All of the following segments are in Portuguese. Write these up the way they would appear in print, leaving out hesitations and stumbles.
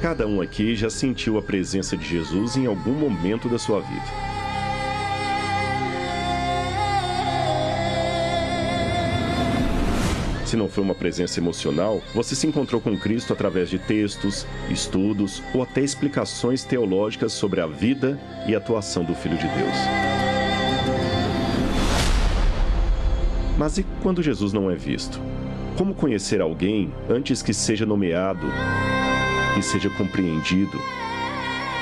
Cada um aqui já sentiu a presença de Jesus em algum momento da sua vida. Se não foi uma presença emocional, você se encontrou com Cristo através de textos, estudos ou até explicações teológicas sobre a vida e atuação do Filho de Deus. Mas e quando Jesus não é visto? Como conhecer alguém antes que seja nomeado, que seja compreendido,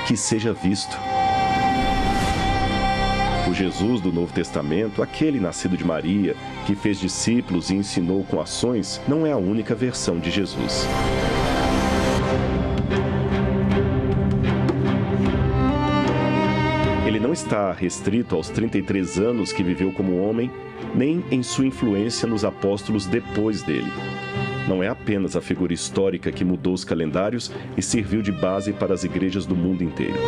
que seja visto? O Jesus do Novo Testamento, aquele nascido de Maria, que fez discípulos e ensinou com ações, não é a única versão de Jesus. Ele não está restrito aos 33 anos que viveu como homem, nem em sua influência nos apóstolos depois dele. Não é apenas a figura histórica que mudou os calendários e serviu de base para as igrejas do mundo inteiro.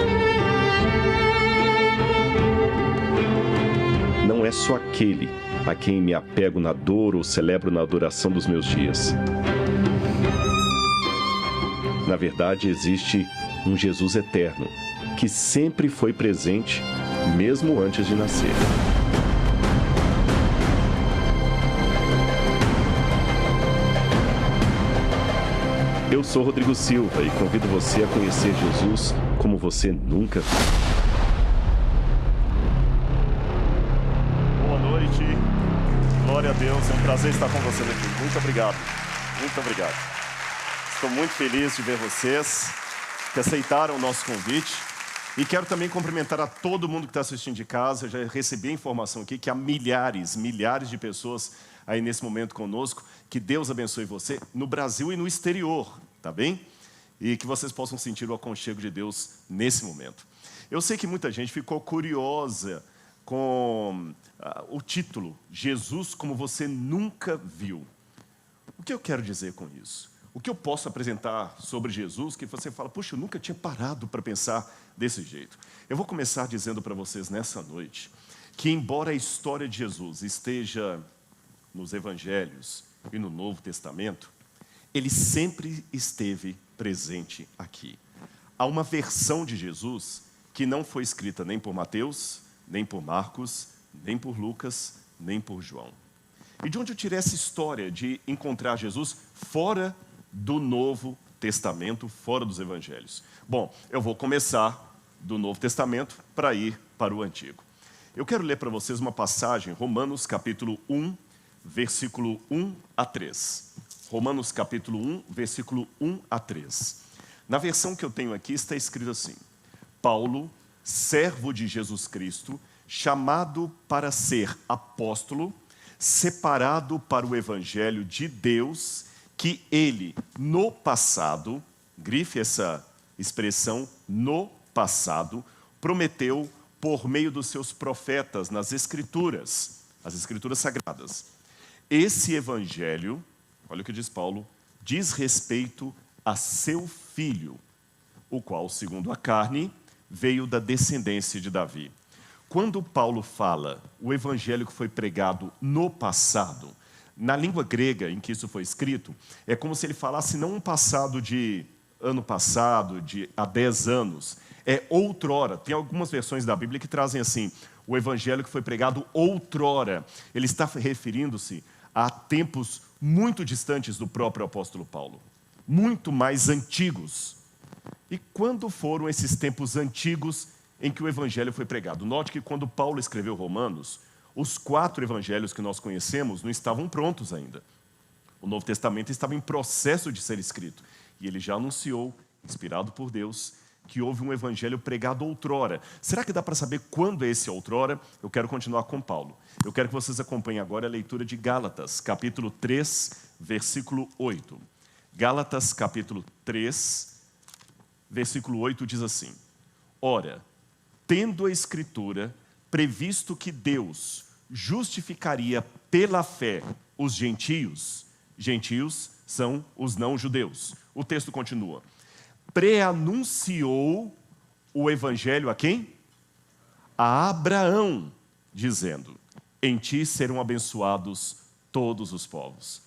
Não é só aquele a quem me apego na dor ou celebro na adoração dos meus dias. Na verdade, existe um Jesus eterno, que sempre foi presente, mesmo antes de nascer. Eu sou Rodrigo Silva e convido você a conhecer Jesus como você nunca viu. Glória a Deus, é um prazer estar com vocês aqui. Muito obrigado, muito obrigado. Estou muito feliz de ver vocês que aceitaram o nosso convite. E quero também cumprimentar a todo mundo que está assistindo de casa. Eu já recebi a informação aqui que há milhares de pessoas aí nesse momento conosco. Que Deus abençoe você no Brasil e no exterior, tá bem? E que vocês possam sentir o aconchego de Deus nesse momento. Eu sei que muita gente ficou curiosa com o título, Jesus como você nunca viu. O que eu quero dizer com isso? O que eu posso apresentar sobre Jesus que você fala, puxa, eu nunca tinha parado para pensar desse jeito. Eu vou começar dizendo para vocês nessa noite que embora a história de Jesus esteja nos Evangelhos e no Novo Testamento, ele sempre esteve presente aqui. Há uma versão de Jesus que não foi escrita nem por Mateus, nem por Marcos, nem por Lucas, nem por João. E de onde eu tirei essa história de encontrar Jesus fora do Novo Testamento, fora dos Evangelhos? Bom, eu vou começar do Novo Testamento para ir para o Antigo. Eu quero ler para vocês uma passagem, Romanos capítulo 1, versículo 1 a 3. Romanos capítulo 1, versículo 1 a 3. Na versão que eu tenho aqui está escrito assim: Paulo, servo de Jesus Cristo, chamado para ser apóstolo, separado para o evangelho de Deus, que ele, no passado, grife essa expressão, no passado, prometeu por meio dos seus profetas nas Escrituras, as Escrituras Sagradas. Esse evangelho, olha o que diz Paulo, diz respeito a seu filho, o qual, segundo a carne, veio da descendência de Davi. Quando Paulo fala o evangelho que foi pregado no passado, na língua grega em que isso foi escrito, é como se ele falasse não um passado de ano passado, de há 10 anos, é outrora. Tem algumas versões da Bíblia que trazem assim, o evangelho que foi pregado outrora. Ele está referindo-se a tempos muito distantes do próprio apóstolo Paulo, muito mais antigos. E quando foram esses tempos antigos em que o evangelho foi pregado? Note que quando Paulo escreveu Romanos, os 4 evangelhos que nós conhecemos não estavam prontos ainda. O Novo Testamento estava em processo de ser escrito. E ele já anunciou, inspirado por Deus, que houve um evangelho pregado outrora. Será que dá para saber quando é esse outrora? Eu quero continuar com Paulo. Eu quero que vocês acompanhem agora a leitura de Gálatas, capítulo 3, versículo 8. Gálatas, capítulo 3, versículo 8 diz assim: Ora, tendo a Escritura previsto que Deus justificaria pela fé os gentios, gentios são os não-judeus. O texto continua. Preanunciou o evangelho a quem? A Abraão, dizendo, em ti serão abençoados todos os povos.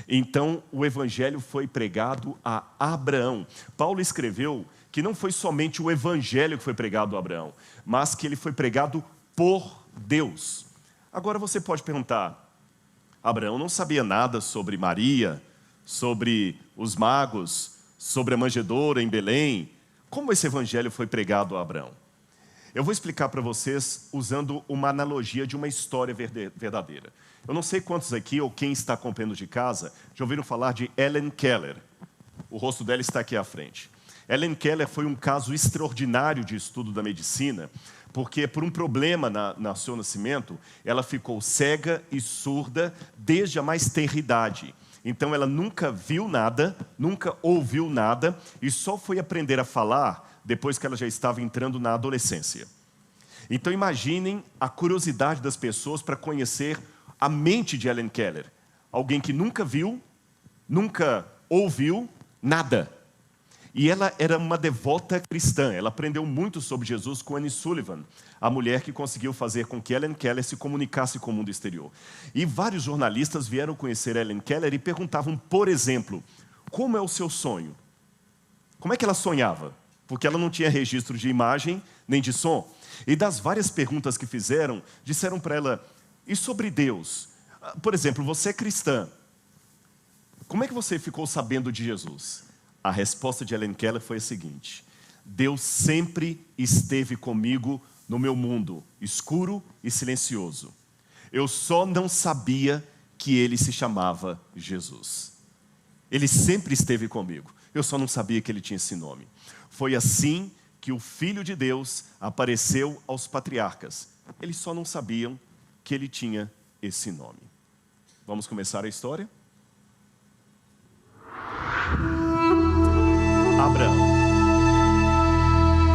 Então, o evangelho foi pregado a Abraão. Paulo escreveu que não foi somente o evangelho que foi pregado a Abraão, mas que ele foi pregado por Deus. Agora você pode perguntar, Abraão não sabia nada sobre Maria, sobre os magos, sobre a manjedoura em Belém. Como esse evangelho foi pregado a Abraão? Eu vou explicar para vocês usando uma analogia de uma história verdadeira. Eu não sei quantos aqui, ou quem está acompanhando de casa, já ouviram falar de Helen Keller. O rosto dela está aqui à frente. Helen Keller foi um caso extraordinário de estudo da medicina, porque por um problema no seu nascimento, ela ficou cega e surda desde a mais tenra idade. Então ela nunca viu nada, nunca ouviu nada, e só foi aprender a falar depois que ela já estava entrando na adolescência. Então imaginem a curiosidade das pessoas para conhecer a mente de Helen Keller. Alguém que nunca viu, nunca ouviu nada. E ela era uma devota cristã. Ela aprendeu muito sobre Jesus com Annie Sullivan, a mulher que conseguiu fazer com que Helen Keller se comunicasse com o mundo exterior. E vários jornalistas vieram conhecer Helen Keller e perguntavam, por exemplo, como é o seu sonho? Como é que ela sonhava? Porque ela não tinha registro de imagem nem de som. E das várias perguntas que fizeram, disseram para ela, e sobre Deus? Por exemplo, você é cristã. Como é que você ficou sabendo de Jesus? A resposta de Helen Keller foi a seguinte: Deus sempre esteve comigo no meu mundo, escuro e silencioso. Eu só não sabia que ele se chamava Jesus. Ele sempre esteve comigo. Eu só não sabia que ele tinha esse nome. Foi assim que o Filho de Deus apareceu aos patriarcas. Eles só não sabiam que ele tinha esse nome. Vamos começar a história? Abraão.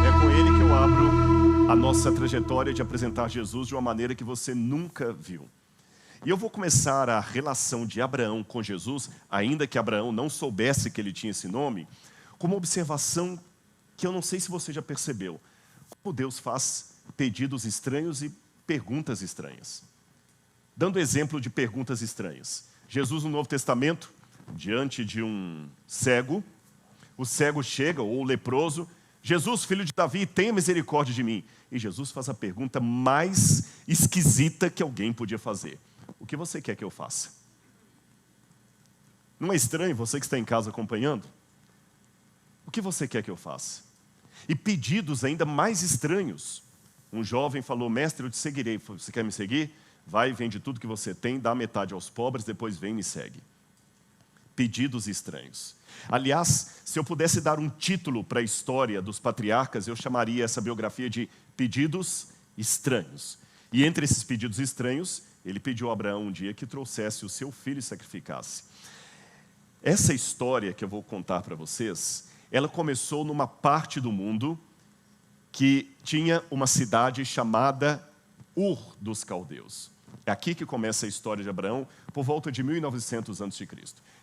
É com ele que eu abro a nossa trajetória de apresentar Jesus de uma maneira que você nunca viu. E eu vou começar a relação de Abraão com Jesus, ainda que Abraão não soubesse que ele tinha esse nome, com uma observação que eu não sei se você já percebeu. Como Deus faz pedidos estranhos e perguntas estranhas. Dando exemplo de perguntas estranhas. Jesus, no Novo Testamento, diante de um cego, o cego chega, ou o leproso, Jesus, filho de Davi, tenha misericórdia de mim. E Jesus faz a pergunta mais esquisita que alguém podia fazer. O que você quer que eu faça? Não é estranho você que está em casa acompanhando? O que você quer que eu faça? E pedidos ainda mais estranhos. Um jovem falou, mestre, eu te seguirei. Você quer me seguir? Vai, vende tudo que você tem, dá metade aos pobres, depois vem e me segue. Pedidos estranhos. Aliás, se eu pudesse dar um título para a história dos patriarcas, eu chamaria essa biografia de Pedidos Estranhos. E entre esses pedidos estranhos, ele pediu a Abraão um dia que trouxesse o seu filho e sacrificasse. Essa história que eu vou contar para vocês, ela começou numa parte do mundo que tinha uma cidade chamada Ur dos Caldeus. É aqui que começa a história de Abraão, por volta de 1900 a.C.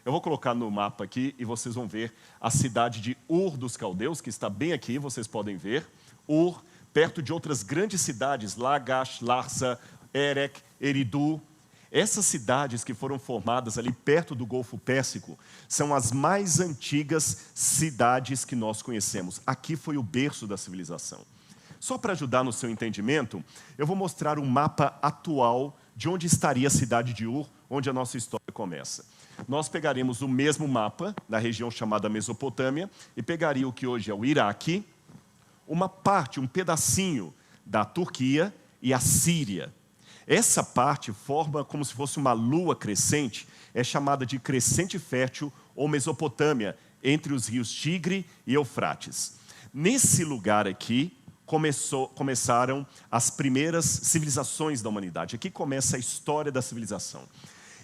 Eu vou colocar no mapa aqui e vocês vão ver a cidade de Ur dos Caldeus, que está bem aqui, vocês podem ver. Ur, perto de outras grandes cidades, Lagash, Larsa, Erech, Eridu. Essas cidades que foram formadas ali perto do Golfo Pérsico são as mais antigas cidades que nós conhecemos. Aqui foi o berço da civilização. Só para ajudar no seu entendimento, eu vou mostrar um mapa atual de onde estaria a cidade de Ur, onde a nossa história começa. Nós pegaremos o mesmo mapa, na região chamada Mesopotâmia, e pegaria o que hoje é o Iraque, uma parte, um pedacinho da Turquia e a Síria. Essa parte forma como se fosse uma lua crescente, é chamada de crescente fértil ou Mesopotâmia, entre os rios Tigre e Eufrates. Nesse lugar aqui, começaram as primeiras civilizações da humanidade. Aqui começa a história da civilização.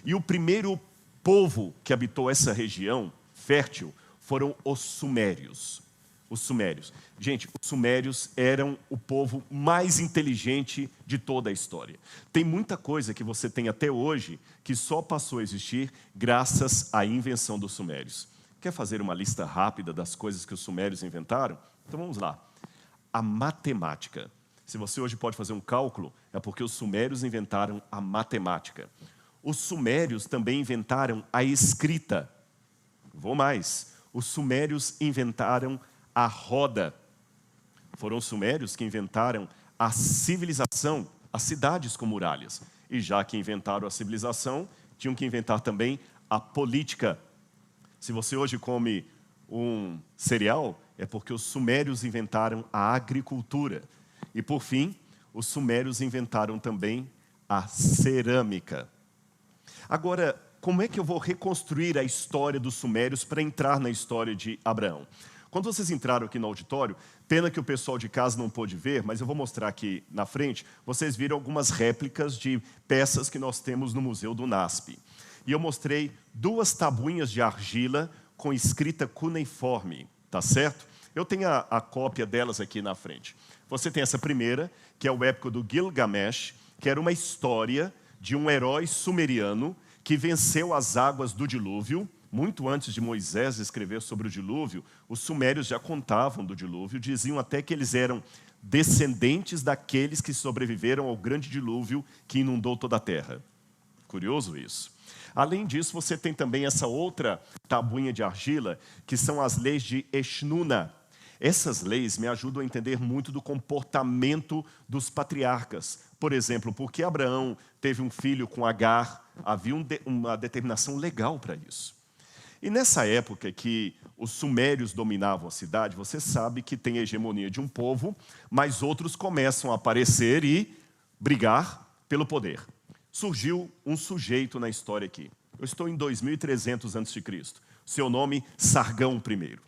E o primeiro povo que habitou essa região fértil foram os sumérios. Os sumérios. Gente, os sumérios eram o povo mais inteligente de toda a história. Tem muita coisa que você tem até hoje que só passou a existir graças à invenção dos sumérios. Quer fazer uma lista rápida das coisas que os sumérios inventaram? Então vamos lá. A matemática. Se você hoje pode fazer um cálculo, é porque os sumérios inventaram a matemática. os sumérios também inventaram a escrita. Vou mais, os sumérios inventaram a roda. Foram os sumérios que inventaram a civilização, as cidades com muralhas. E já que inventaram a civilização, tinham que inventar também a política. Se você hoje come um cereal, é porque os sumérios inventaram a agricultura. E, por fim, os sumérios inventaram também a cerâmica. Agora, como é que eu vou reconstruir a história dos sumérios para entrar na história de Abraão? Quando vocês entraram aqui no auditório, pena que o pessoal de casa não pôde ver, mas eu vou mostrar aqui na frente, vocês viram algumas réplicas de peças que nós temos no Museu do NASP. E eu mostrei 2 tabuinhas de argila com escrita cuneiforme, tá certo? Eu tenho a cópia delas aqui na frente. Você tem essa primeira, que é o épico do Gilgamesh, que era uma história de um herói sumeriano que venceu as águas do dilúvio. Muito antes de Moisés escrever sobre o dilúvio, os sumérios já contavam do dilúvio, diziam até que eles eram descendentes daqueles que sobreviveram ao grande dilúvio que inundou toda a terra. Curioso isso. Além disso, você tem também essa outra tabuinha de argila, que são as leis de Eshnuna. Essas leis me ajudam a entender muito do comportamento dos patriarcas. Por exemplo, porque Abraão teve um filho com Agar, havia uma determinação legal para isso. E nessa época que os sumérios dominavam a cidade, você sabe que tem a hegemonia de um povo, mas outros começam a aparecer e brigar pelo poder. Surgiu um sujeito na história aqui. Eu estou em 2300 a.C. Seu nome, Sargão I.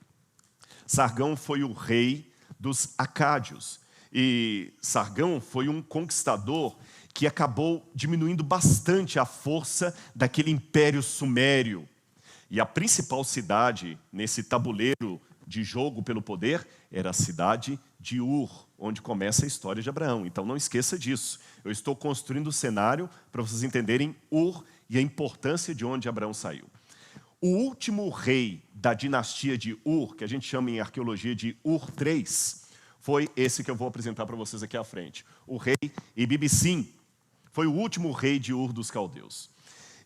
Sargão foi o rei dos Acádios. E Sargão foi um conquistador que acabou diminuindo bastante a força daquele império sumério. E a principal cidade nesse tabuleiro de jogo pelo poder era a cidade de Ur, onde começa a história de Abraão. Então não esqueça disso. Eu estou construindo o cenário para vocês entenderem Ur e a importância de onde Abraão saiu. O último rei da dinastia de Ur, que a gente chama em arqueologia de Ur III, foi esse que eu vou apresentar para vocês aqui à frente. O rei Ibibissim foi o último rei de Ur dos caldeus.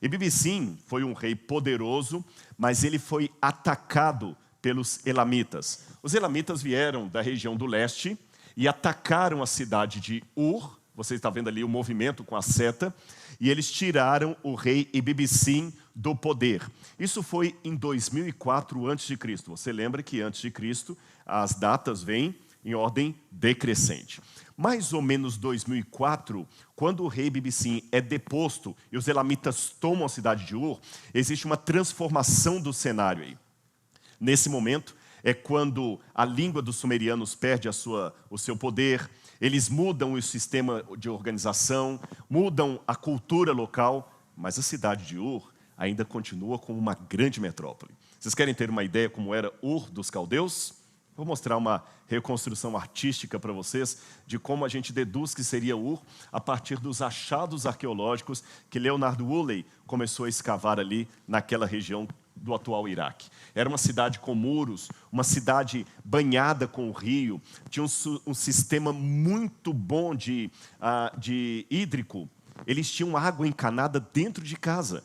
Ibibissim foi um rei poderoso, mas ele foi atacado pelos elamitas. Os elamitas vieram da região do leste e atacaram a cidade de Ur. Você está vendo ali o movimento com a seta. E eles tiraram o rei Ibibissim do poder. Isso foi em 2004 a.C. Você lembra que antes de Cristo as datas vêm em ordem decrescente. Mais ou menos 2004, quando o rei Ibibissim é deposto e os elamitas tomam a cidade de Ur, existe uma transformação do cenário aí. Nesse momento é quando a língua dos sumerianos perde o seu poder, eles mudam o sistema de organização, mudam a cultura local, mas a cidade de Ur ainda continua como uma grande metrópole. Vocês querem ter uma ideia como era Ur dos caldeus? Vou mostrar uma reconstrução artística para vocês de como a gente deduz que seria Ur a partir dos achados arqueológicos que Leonard Woolley começou a escavar ali naquela região do atual Iraque. Era uma cidade com muros, uma cidade banhada com o rio, tinha um sistema muito bom de hídrico. Eles tinham água encanada dentro de casa.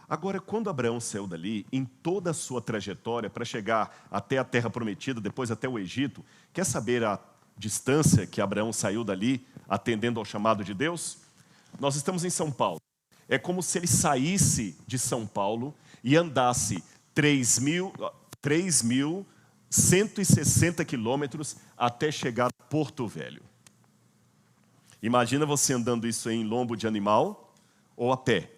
Agora, quando Abraão saiu dali, em toda a sua trajetória para chegar até a Terra Prometida, depois até o Egito, quer saber a distância que Abraão saiu dali, atendendo ao chamado de Deus? Nós estamos em São Paulo. É como se ele saísse de São Paulo e andasse 3.160 quilômetros até chegar a Porto Velho. Imagina você andando isso em lombo de animal ou a pé.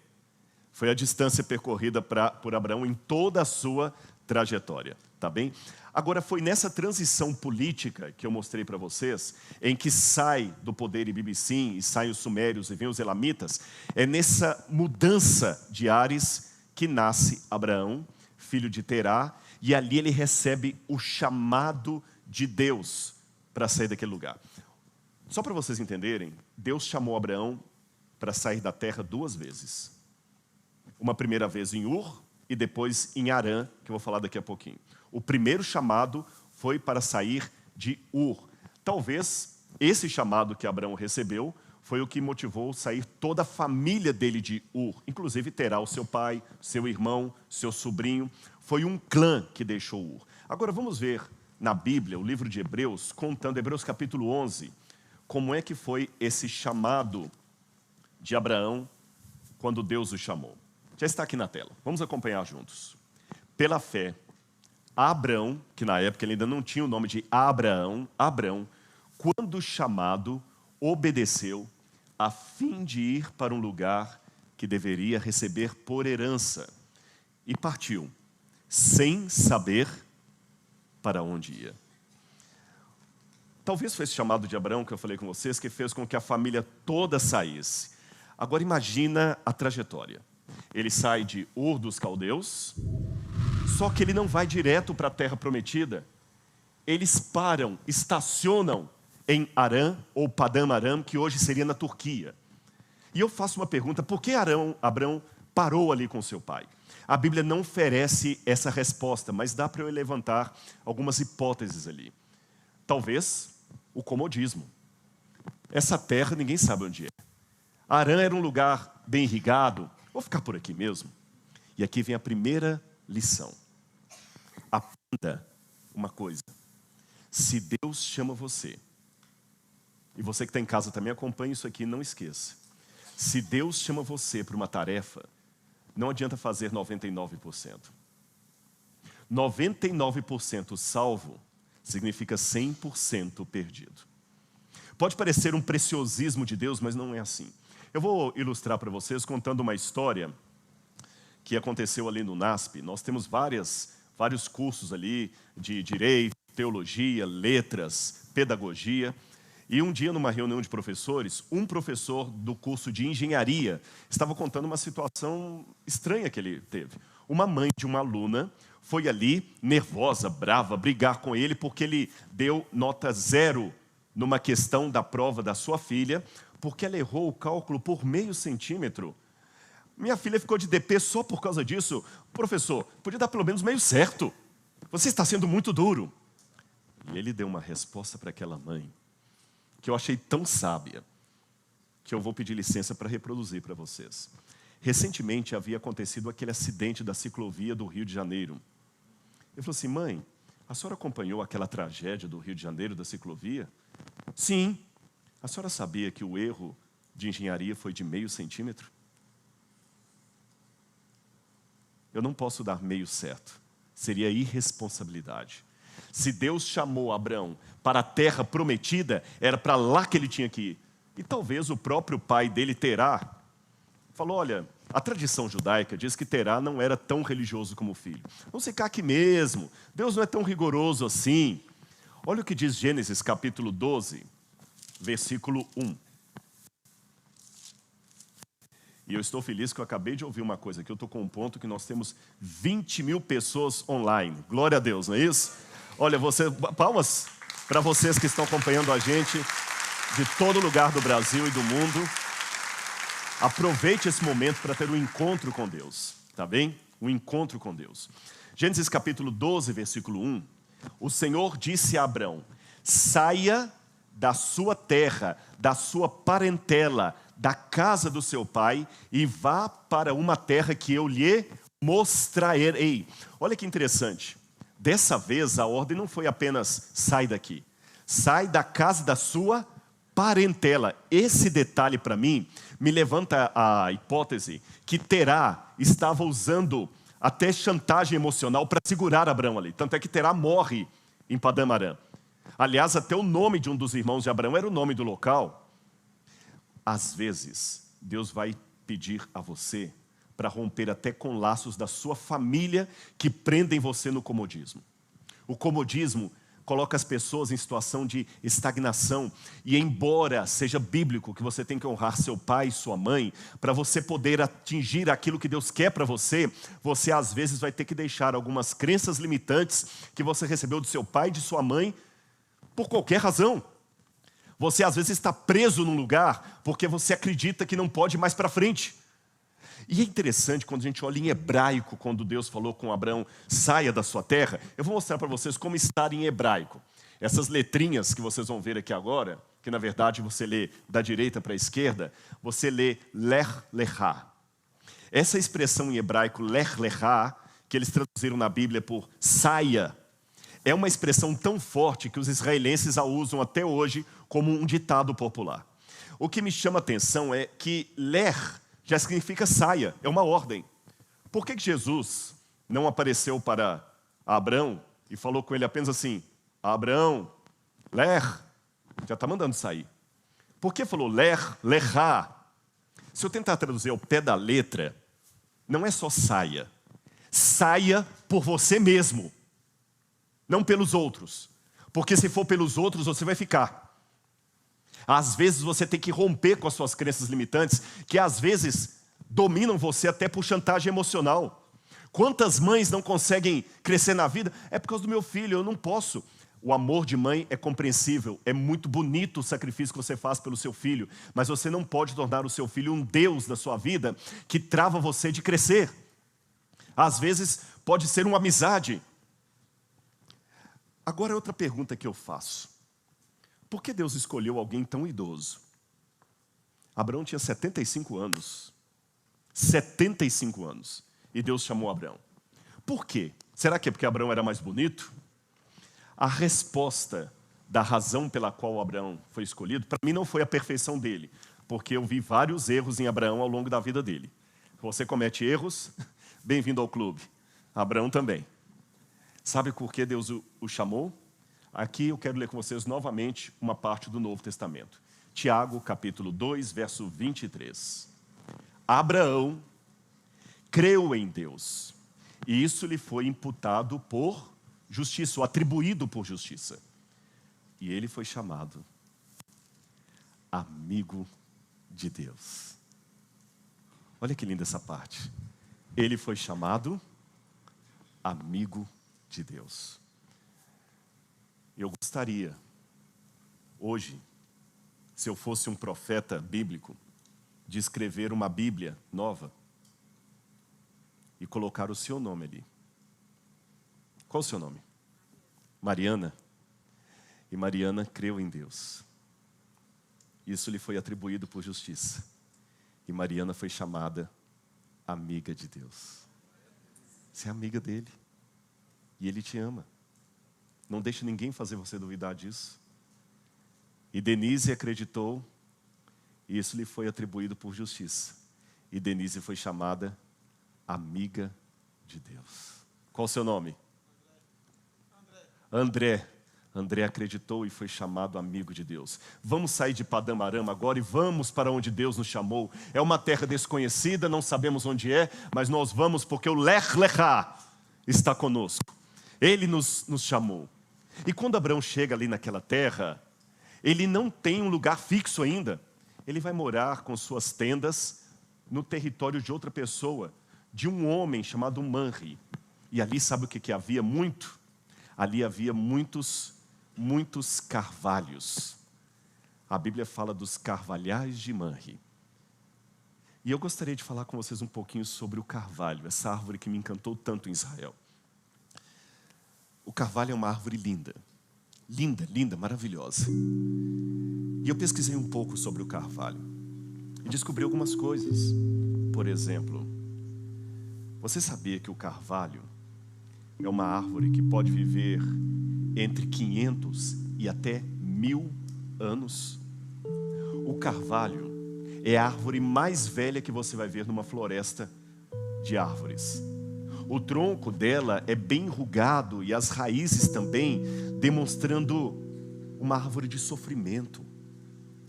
Foi a distância percorrida por Abraão em toda a sua trajetória, tá bem? Agora, foi nessa transição política que eu mostrei para vocês, em que sai do poder Ibibissim, e saem os sumérios e vêm os elamitas, é nessa mudança de ares que nasce Abraão, filho de Terá, e ali ele recebe o chamado de Deus para sair daquele lugar. Só para vocês entenderem, Deus chamou Abraão para sair da terra 2 vezes. Uma primeira vez em Ur e depois em Harã, que eu vou falar daqui a pouquinho. O primeiro chamado foi para sair de Ur. Talvez esse chamado que Abraão recebeu foi o que motivou sair toda a família dele de Ur. Inclusive Terá, o seu pai, seu irmão, seu sobrinho. Foi um clã que deixou Ur. Agora vamos ver na Bíblia, o livro de Hebreus, contando, Hebreus capítulo 11, como é que foi esse chamado de Abraão quando Deus o chamou. Já está aqui na tela. Vamos acompanhar juntos. Pela fé, Abrão, que na época ele ainda não tinha o nome de Abraão, quando chamado, obedeceu a fim de ir para um lugar que deveria receber por herança. E partiu, sem saber para onde ia. Talvez foi esse chamado de Abraão que eu falei com vocês, que fez com que a família toda saísse. Agora imagina a trajetória. Ele sai de Ur dos Caldeus, só que ele não vai direto para a terra prometida. Eles param, estacionam em Arã, ou Padã Arã, que hoje seria na Turquia. E eu faço uma pergunta, por que Abrão parou ali com seu pai? A Bíblia não oferece essa resposta, mas dá para eu levantar algumas hipóteses ali. Talvez o comodismo. Essa terra ninguém sabe onde é. Arã era um lugar bem irrigado. Vou ficar por aqui mesmo. E aqui vem a primeira lição. Aprenda uma coisa. Se Deus chama você, e você que está em casa também acompanhe isso aqui, não esqueça. Se Deus chama você para uma tarefa, não adianta fazer 99%. 99% salvo significa 100% perdido. Pode parecer um preciosismo de Deus, mas não é assim. Eu vou ilustrar para vocês contando uma história que aconteceu ali no NASP. Nós temos vários cursos ali de direito, teologia, letras, pedagogia. E um dia, numa reunião de professores, um professor do curso de engenharia estava contando uma situação estranha que ele teve. Uma mãe de uma aluna foi ali, nervosa, brava, brigar com ele porque ele deu nota 0 numa questão da prova da sua filha, porque ela errou o cálculo por meio centímetro. Minha filha ficou de DP só por causa disso. Professor, podia dar pelo menos meio certo. Você está sendo muito duro. E ele deu uma resposta para aquela mãe, que eu achei tão sábia, que eu vou pedir licença para reproduzir para vocês. Recentemente havia acontecido aquele acidente da ciclovia do Rio de Janeiro. Ele falou assim, mãe, a senhora acompanhou aquela tragédia do Rio de Janeiro, da ciclovia? Sim. A senhora sabia que o erro de engenharia foi de meio centímetro? Eu não posso dar meio certo. Seria irresponsabilidade. Se Deus chamou Abrão para a terra prometida, era para lá que ele tinha que ir. E talvez o próprio pai dele, Terá, falou, olha, a tradição judaica diz que Terá não era tão religioso como o filho. Vamos ficar aqui mesmo. Deus não é tão rigoroso assim. Olha o que diz Gênesis capítulo 12, versículo 1. E eu estou feliz que eu acabei de ouvir uma coisa aqui. Eu estou com um ponto que nós temos 20 mil pessoas online. Glória a Deus, não é isso? Olha, palmas para vocês que estão acompanhando a gente de todo lugar do Brasil e do mundo. Aproveite esse momento para ter um encontro com Deus, tá bem? Um encontro com Deus. Gênesis capítulo 12, versículo 1. O Senhor disse a Abrão, saia da sua terra, da sua parentela, da casa do seu pai e vá para uma terra que eu lhe mostrarei. Olha que interessante. Dessa vez a ordem não foi apenas sai daqui. Sai da casa da sua parentela. Esse detalhe para mim me levanta a hipótese que Terá estava usando até chantagem emocional para segurar Abrão ali. Tanto é que Terá morre em Padã Arã. Aliás, até o nome de um dos irmãos de Abraão era o nome do local. Às vezes, Deus vai pedir a você para romper até com laços da sua família que prendem você no comodismo. O comodismo coloca as pessoas em situação de estagnação. E embora seja bíblico que você tem que honrar seu pai e sua mãe, para você poder atingir aquilo que Deus quer para você, você às vezes vai ter que deixar algumas crenças limitantes que você recebeu do seu pai e de sua mãe, por qualquer razão. Você às vezes está preso num lugar porque você acredita que não pode ir mais para frente. E é interessante quando a gente olha em hebraico, quando Deus falou com Abraão, saia da sua terra. Eu vou mostrar para vocês como estar em hebraico. Essas letrinhas que vocês vão ver aqui agora, que na verdade você lê da direita para a esquerda, você lê Lech Lechá. Essa expressão em hebraico, Lech Lechá, que eles traduziram na Bíblia por saia, é uma expressão tão forte que os israelenses a usam até hoje como um ditado popular. O que me chama a atenção é que Lech já significa saia, é uma ordem. Por que Jesus não apareceu para Abrão e falou com ele apenas assim, Abrão, Lech, já está mandando sair. Por que falou Lech Lechá? Se eu tentar traduzir ao pé da letra, não é só saia. Saia por você mesmo, não pelos outros. Porque se for pelos outros, você vai ficar. Às vezes você tem que romper com as suas crenças limitantes, que às vezes dominam você até por chantagem emocional. Quantas mães não conseguem crescer na vida? É por causa do meu filho, eu não posso. O amor de mãe é compreensível, é muito bonito o sacrifício que você faz pelo seu filho, mas você não pode tornar o seu filho um Deus da sua vida que trava você de crescer. Às vezes pode ser uma amizade. Agora outra pergunta que eu faço. Por que Deus escolheu alguém tão idoso? Abraão tinha 75 anos. 75 anos. E Deus chamou Abraão. Por quê? Será que é porque Abraão era mais bonito? A resposta da razão pela qual Abraão foi escolhido, para mim não foi a perfeição dele, porque eu vi vários erros em Abraão ao longo da vida dele. Você comete erros, bem-vindo ao clube. Abraão também. Sabe por que Deus o chamou? Aqui eu quero ler com vocês novamente uma parte do Novo Testamento. Tiago, capítulo 2, verso 23. Abraão creu em Deus, e isso lhe foi imputado por justiça, ou atribuído por justiça. E ele foi chamado amigo de Deus. Olha que linda essa parte. Ele foi chamado amigo de Deus. Eu gostaria, hoje, se eu fosse um profeta bíblico, de escrever uma Bíblia nova e colocar o seu nome ali. Qual o seu nome? Mariana. E Mariana creu em Deus. Isso lhe foi atribuído por justiça. E Mariana foi chamada amiga de Deus. Você é amiga dele. E ele te ama. Não deixe ninguém fazer você duvidar disso. E Denise acreditou. E isso lhe foi atribuído por justiça. E Denise foi chamada amiga de Deus. Qual o seu nome? André acreditou e foi chamado amigo de Deus. Vamos sair de Padã Arã agora e vamos para onde Deus nos chamou. É uma terra desconhecida, não sabemos onde é, mas nós vamos porque o Lech Lechá está conosco. Ele nos chamou. E quando Abraão chega ali naquela terra, ele não tem um lugar fixo ainda. Ele vai morar com suas tendas no território de outra pessoa, de um homem chamado Manri. E ali sabe o que havia muito? Ali havia muitos carvalhos. A Bíblia fala dos carvalhais de Manri. E eu gostaria de falar com vocês um pouquinho sobre o carvalho, essa árvore que me encantou tanto em Israel. O carvalho é uma árvore linda. Linda, linda, maravilhosa. E eu pesquisei um pouco sobre o carvalho. E descobri algumas coisas. Por exemplo, você sabia que o carvalho é uma árvore que pode viver entre 500 e até 1000 anos. O carvalho é a árvore mais velha que você vai ver numa floresta de árvores. O tronco dela é bem enrugado e as raízes também, demonstrando uma árvore de sofrimento.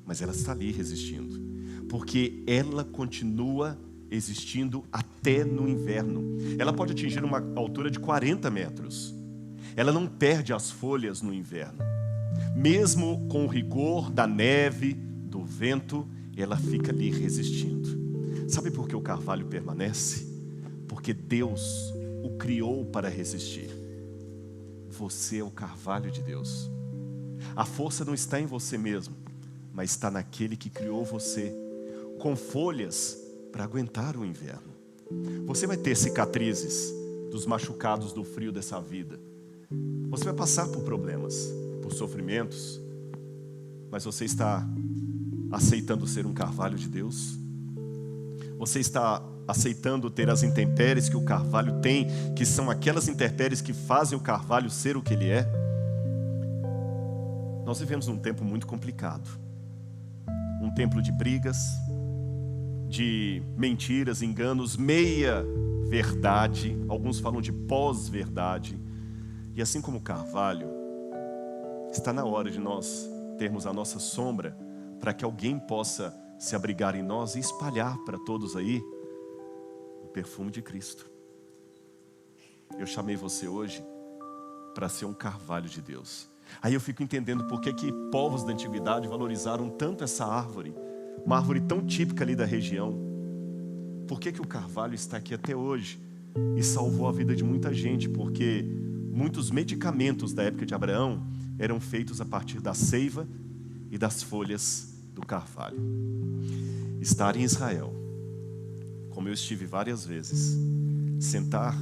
Mas ela está ali resistindo, porque ela continua existindo até no inverno. Ela pode atingir uma altura de 40 metros. Ela não perde as folhas no inverno. Mesmo com o rigor da neve, do vento, ela fica ali resistindo. Sabe por que o carvalho permanece? Porque Deus o criou para resistir. Você é o carvalho de Deus. A força não está em você mesmo, mas está naquele que criou você, com folhas para aguentar o inverno. Você vai ter cicatrizes dos machucados do frio dessa vida. Você vai passar por problemas, por sofrimentos. Mas você está aceitando ser um carvalho de Deus? Você está aceitando ter as intempéries que o carvalho tem, que são aquelas intempéries que fazem o carvalho ser o que ele é? Nós vivemos num tempo muito complicado. Um tempo de brigas, de mentiras, enganos, meia verdade. Alguns falam de pós-verdade. E assim como o carvalho, está na hora de nós termos a nossa sombra para que alguém possa se abrigar em nós e espalhar para todos aí o perfume de Cristo. Eu chamei você hoje para ser um carvalho de Deus. Aí eu fico entendendo por que povos da antiguidade valorizaram tanto essa árvore, uma árvore tão típica ali da região. Por que o carvalho está aqui até hoje e salvou a vida de muita gente? Porque muitos medicamentos da época de Abraão eram feitos a partir da seiva e das folhas do carvalho. Estar em Israel, como eu estive várias vezes, sentar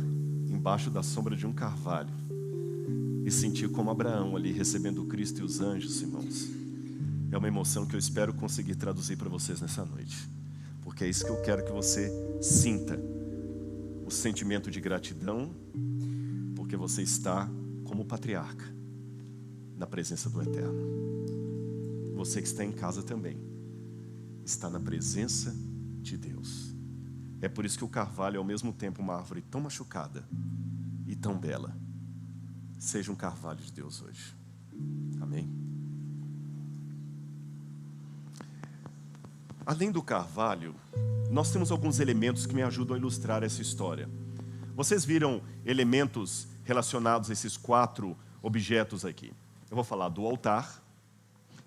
embaixo da sombra de um carvalho e sentir como Abraão ali recebendo o Cristo e os anjos, irmãos, é uma emoção que eu espero conseguir traduzir para vocês nessa noite, porque é isso que eu quero que você sinta, o sentimento de gratidão, porque você está como patriarca na presença do Eterno. Você que está em casa também está na presença de Deus. É por isso que o carvalho é ao mesmo tempo uma árvore tão machucada e tão bela. Seja um carvalho de Deus hoje. Amém? Além do carvalho, nós temos alguns elementos que me ajudam a ilustrar essa história. Vocês viram elementos relacionados a esses 4 objetos aqui. Eu vou falar do altar,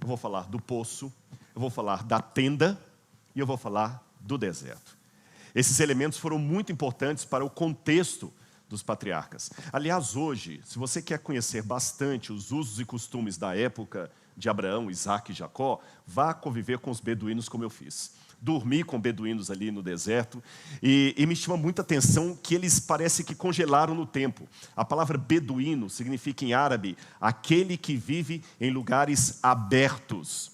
eu vou falar do poço, eu vou falar da tenda e eu vou falar do deserto. Esses elementos foram muito importantes para o contexto dos patriarcas. Aliás, hoje, se você quer conhecer bastante os usos e costumes da época de Abraão, Isaac e Jacó, vá conviver com os beduínos como eu fiz. Dormi com beduínos ali no deserto e me chama muita atenção que eles parecem que congelaram no tempo. A palavra beduíno significa em árabe aquele que vive em lugares abertos.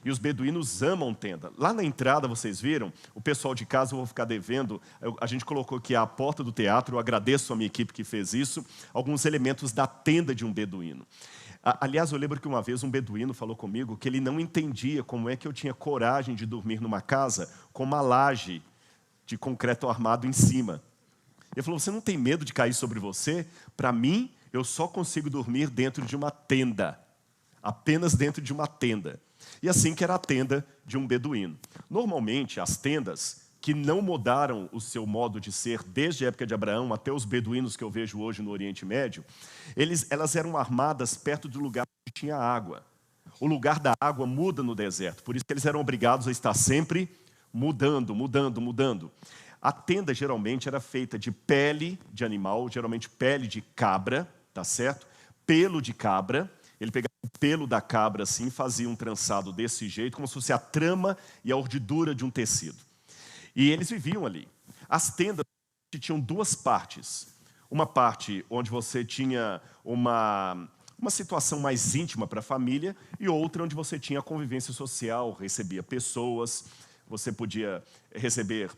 E os beduínos amam tenda. Lá na entrada, vocês viram, o pessoal de casa, eu vou ficar devendo, a gente colocou aqui à porta do teatro, eu agradeço a minha equipe que fez isso, alguns elementos da tenda de um beduíno. Aliás, eu lembro que uma vez um beduíno falou comigo que ele não entendia como é que eu tinha coragem de dormir numa casa com uma laje de concreto armado em cima. Ele falou, você não tem medo de cair sobre você? Para mim, eu só consigo dormir dentro de uma tenda. Apenas dentro de uma tenda. E assim que era a tenda de um beduíno. Normalmente, as tendas que não mudaram o seu modo de ser desde a época de Abraão até os beduínos que eu vejo hoje no Oriente Médio, elas eram armadas perto do lugar onde tinha água. O lugar da água muda no deserto, por isso que eles eram obrigados a estar sempre mudando. A tenda geralmente era feita de pele de animal, geralmente pele de cabra, tá certo? Pelo de cabra. Ele pegava o pelo da cabra assim, fazia um trançado desse jeito, como se fosse a trama e a urdidura de um tecido. E eles viviam ali. As tendas tinham 2 partes. Uma parte onde você tinha uma situação mais íntima para a família e outra onde você tinha convivência social, recebia pessoas, você podia receber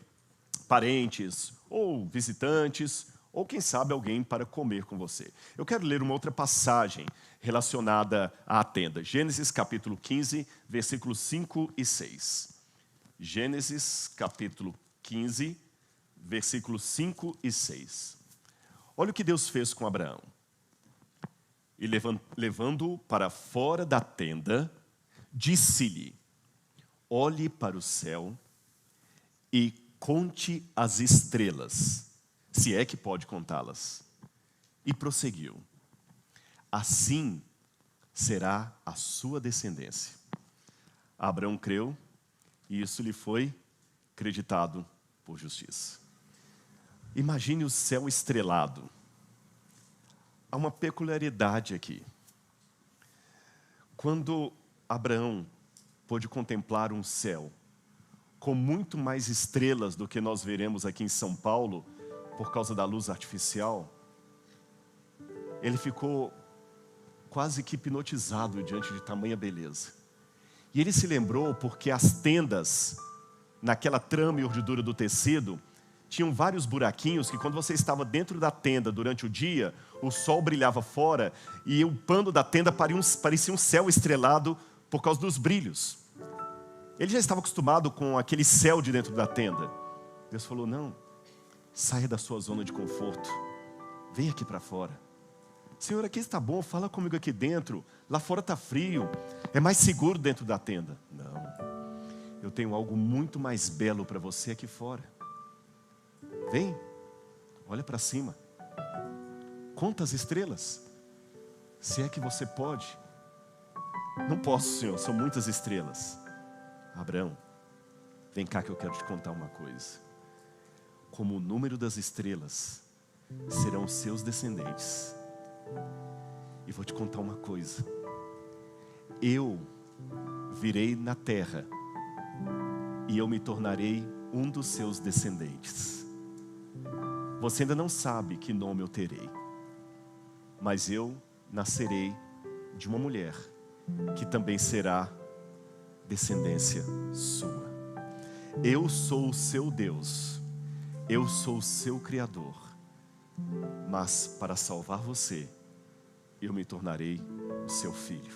parentes ou visitantes, ou quem sabe alguém para comer com você. Eu quero ler uma outra passagem relacionada à tenda. Gênesis capítulo 15, versículos 5 e 6. Gênesis capítulo 15, versículos 5 e 6. Olha o que Deus fez com Abraão. E levando-o para fora da tenda, disse-lhe, olhe para o céu e conte as estrelas, se é que pode contá-las. E prosseguiu, assim será a sua descendência. Abraão creu, e isso lhe foi creditado por justiça. Imagine o céu estrelado. Há uma peculiaridade aqui. Quando Abraão pôde contemplar um céu com muito mais estrelas do que nós veremos aqui em São Paulo, por causa da luz artificial, ele ficou quase que hipnotizado diante de tamanha beleza. E ele se lembrou porque as tendas, naquela trama e urdidura do tecido, tinham vários buraquinhos que quando você estava dentro da tenda durante o dia, o sol brilhava fora e o pano da tenda parecia um céu estrelado por causa dos brilhos. Ele já estava acostumado com aquele céu de dentro da tenda. Deus falou, não, saia da sua zona de conforto, vem aqui para fora. Senhor, aqui está bom, fala comigo aqui dentro, lá fora está frio, é mais seguro dentro da tenda. Não, eu tenho algo muito mais belo para você aqui fora. Vem, olha para cima, conta as estrelas, se é que você pode. Não posso, Senhor, são muitas estrelas. Abraão, vem cá que eu quero te contar uma coisa. Como o número das estrelas serão os seus descendentes. E vou te contar uma coisa. Eu virei na terra e eu me tornarei um dos seus descendentes. Você ainda não sabe que nome eu terei, mas eu nascerei de uma mulher que também será descendência sua. Eu sou o seu Deus, eu sou o seu Criador, mas para salvar você, eu me tornarei o seu filho.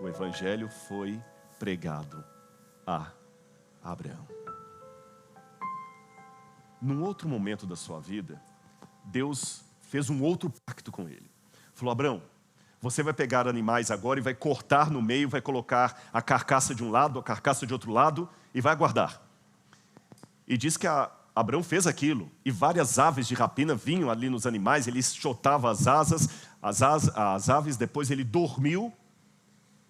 O Evangelho foi pregado a Abraão. Num outro momento da sua vida, Deus fez um outro pacto com ele. Falou, Abraão, você vai pegar animais agora e vai cortar no meio, vai colocar a carcaça de um lado, a carcaça de outro lado e vai guardar. E diz que Abraão fez aquilo e várias aves de rapina vinham ali nos animais, ele chotava as aves, depois ele dormiu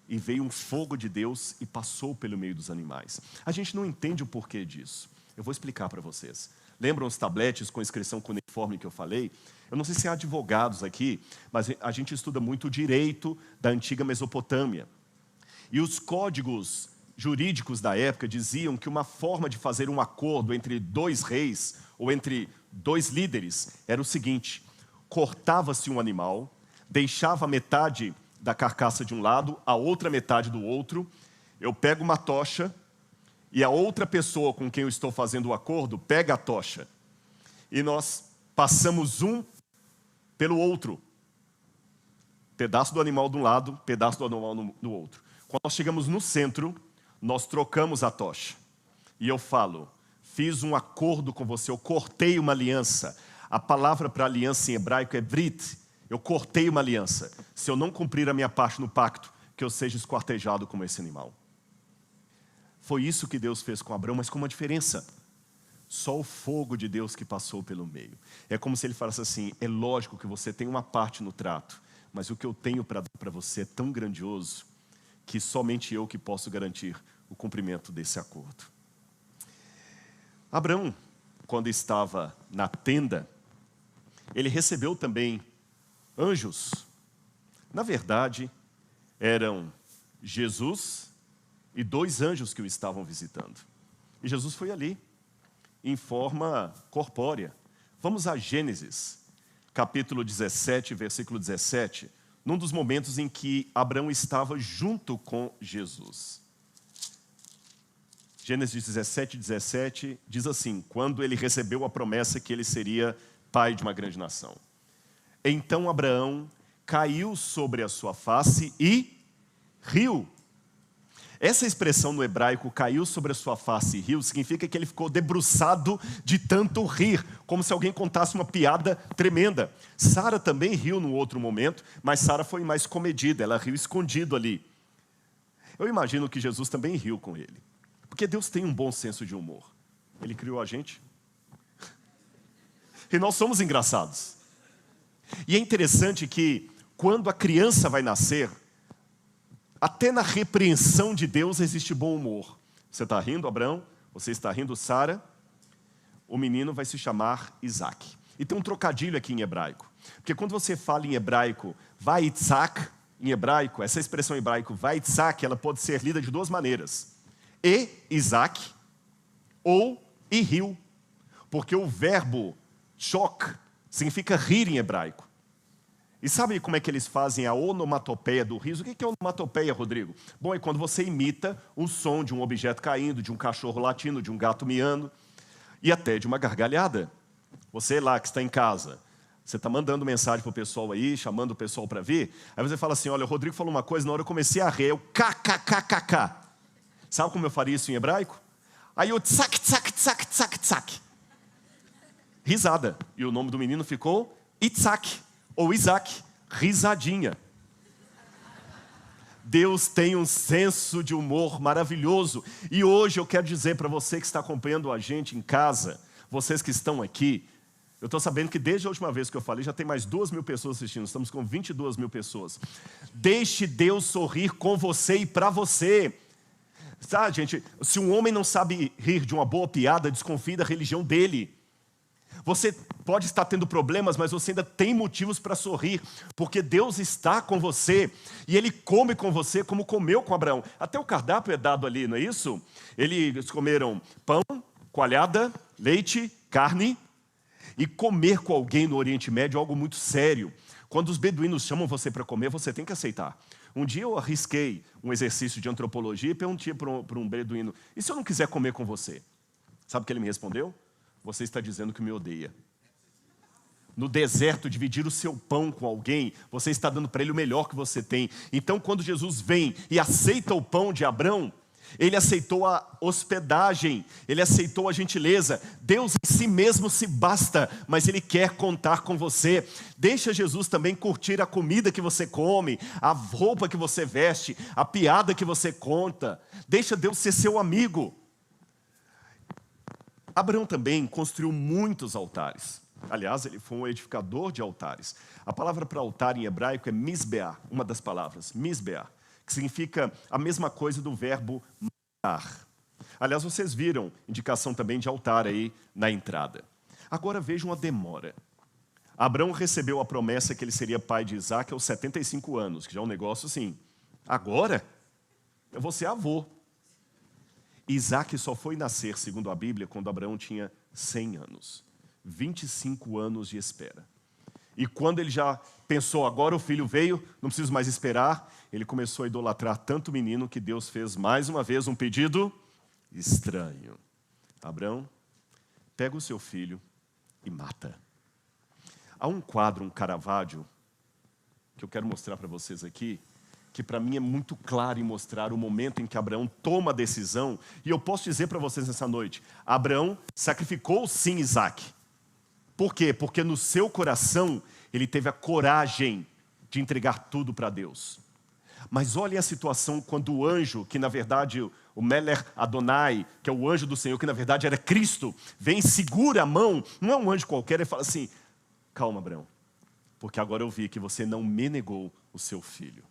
e veio um fogo de Deus e passou pelo meio dos animais. A gente não entende o porquê disso. Eu vou explicar para vocês. Lembram os tabletes com inscrição cuneiforme que eu falei? Eu não sei se há advogados aqui, mas a gente estuda muito o direito da antiga Mesopotâmia. E os códigos jurídicos da época diziam que uma forma de fazer um acordo entre dois reis ou entre dois líderes era o seguinte: cortava-se um animal, deixava metade da carcaça de um lado, a outra metade do outro, eu pego uma tocha e a outra pessoa com quem eu estou fazendo o acordo pega a tocha e nós passamos um pelo outro, pedaço do animal de um lado, pedaço do animal do outro. Quando nós chegamos no centro, nós trocamos a tocha e eu falo, fiz um acordo com você, eu cortei uma aliança. A palavra para aliança em hebraico é brit. Eu cortei uma aliança. Se eu não cumprir a minha parte no pacto, que eu seja esquartejado como esse animal. Foi isso que Deus fez com Abraão, mas com uma diferença. Só o fogo de Deus que passou pelo meio. É como se ele falasse assim, é lógico que você tem uma parte no trato, mas o que eu tenho para dar para você é tão grandioso que somente eu que posso garantir o cumprimento desse acordo. Abraão, quando estava na tenda, ele recebeu também anjos. Na verdade, eram Jesus e 2 anjos que o estavam visitando. E Jesus foi ali, em forma corpórea. Vamos a Gênesis, capítulo 17, versículo 17, num dos momentos em que Abraão estava junto com Jesus. Gênesis 17, 17, diz assim, quando ele recebeu a promessa que ele seria pai de uma grande nação. Então Abraão caiu sobre a sua face e riu. Essa expressão no hebraico, caiu sobre a sua face e riu, significa que ele ficou debruçado de tanto rir, como se alguém contasse uma piada tremenda. Sara também riu num outro momento, mas Sara foi mais comedida, ela riu escondido ali. Eu imagino que Jesus também riu com ele, porque Deus tem um bom senso de humor. Ele criou a gente e nós somos engraçados. E é interessante que quando a criança vai nascer, até na repreensão de Deus existe bom humor. Você está rindo, Abraão? Você está rindo, Sara? O menino vai se chamar Isaac. E tem um trocadilho aqui em hebraico. Porque quando você fala em hebraico, Vaitzak, em hebraico, essa expressão em hebraico, Vaitzak, ela pode ser lida de 2 maneiras. E Isaac, ou e riu. Porque o verbo chok significa rir em hebraico. E sabe como é que eles fazem a onomatopeia do riso? O que é onomatopeia, Rodrigo? Bom, é quando você imita o som de um objeto caindo, de um cachorro latindo, de um gato miando e até de uma gargalhada. Você lá que está em casa, você está mandando mensagem para o pessoal aí, chamando o pessoal para vir, aí você fala assim, olha, o Rodrigo falou uma coisa, na hora eu comecei a rir, eu kkkk. Sabe como eu faria isso em hebraico? Aí eu tsak, tsak, tsak, tsak, tsak. Risada. E o nome do menino ficou Itzak. Ou Isaac, risadinha. Deus tem um senso de humor maravilhoso. E hoje eu quero dizer para você que está acompanhando a gente em casa, vocês que estão aqui, eu estou sabendo que desde a última vez que eu falei, já tem mais 2.000 pessoas assistindo, estamos com 22.000 pessoas. Deixe Deus sorrir com você e para você. Sabe, gente, se um homem não sabe rir de uma boa piada, desconfie da religião dele. Você pode estar tendo problemas, mas você ainda tem motivos para sorrir, porque Deus está com você, e Ele come com você como comeu com Abraão. Até o cardápio é dado ali, não é isso? Eles comeram pão, coalhada, leite, carne, e comer com alguém no Oriente Médio é algo muito sério. Quando os beduínos chamam você para comer, você tem que aceitar. Um dia eu arrisquei um exercício de antropologia e perguntei para um beduíno, e se eu não quiser comer com você? Sabe o que ele me respondeu? Você está dizendo que me odeia. No deserto, dividir o seu pão com alguém, você está dando para ele o melhor que você tem. Então, quando Jesus vem e aceita o pão de Abrão, ele aceitou a hospedagem, ele aceitou a gentileza. Deus em si mesmo se basta, mas Ele quer contar com você. Deixa Jesus também curtir a comida que você come, a roupa que você veste, a piada que você conta. Deixa Deus ser seu amigo. Abraão também construiu muitos altares. Aliás, ele foi um edificador de altares. A palavra para altar em hebraico é misbeah, uma das palavras, misbeah, que significa a mesma coisa do verbo matar. Aliás, vocês viram indicação também de altar aí na entrada. Agora vejam a demora. Abraão recebeu a promessa que ele seria pai de Isaac aos 75 anos, que já é um negócio assim. Agora, eu vou ser avô. Isaac só foi nascer, segundo a Bíblia, quando Abraão tinha 100 anos. 25 anos de espera. E quando ele já pensou, agora o filho veio, não preciso mais esperar, ele começou a idolatrar tanto o menino que Deus fez mais uma vez um pedido estranho. Abraão, pega o seu filho e mata. Há um quadro, um Caravaggio, que eu quero mostrar para vocês aqui, que para mim é muito claro em mostrar o momento em que Abraão toma a decisão. E eu posso dizer para vocês nessa noite, Abraão sacrificou sim Isaac. Por quê? Porque no seu coração ele teve a coragem de entregar tudo para Deus. Mas olhem a situação quando o anjo, que na verdade o Melech Adonai, que é o anjo do Senhor, que na verdade era Cristo, vem, segura a mão, não é um anjo qualquer, ele fala assim, calma Abraão, porque agora eu vi que você não me negou o seu filho.